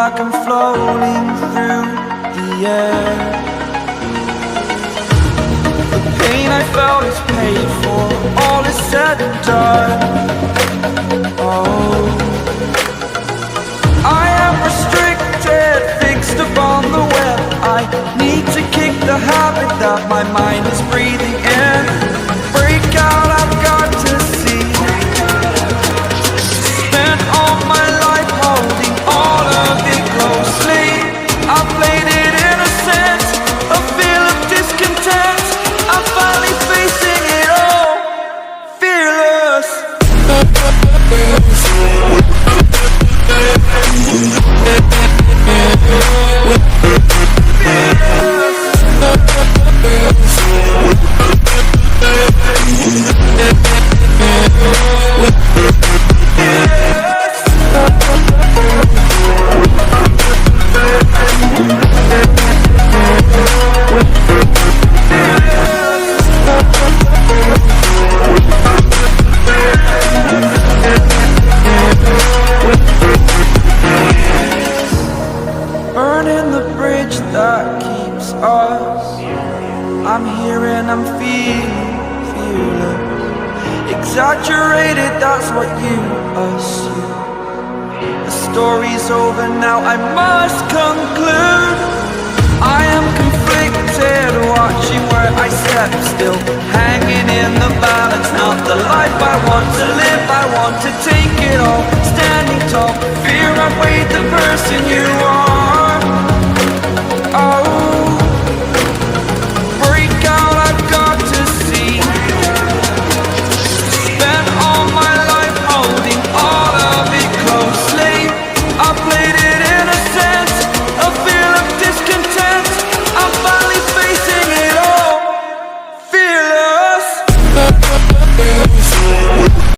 like I'm floating through the air. The pain I felt is paid for, all is said and done. Oh, I am restricted, fixed upon the web. I need to kick the habit that my mind is breathing in. Break out, I've got to see. Spent all my life holding all of it closely. I played it innocent, a feel of discontent. I'm finally facing it all, fearless. Burning the bridge that keeps us. I'm here and I'm feeling fearless. Exaggerated, that's what you assume. The story's over now, I must conclude. I am conflicted, watching where I step still, hanging in the balance. Not the life I want to live, I want to take it all. Standing tall, fear I've weighed the person you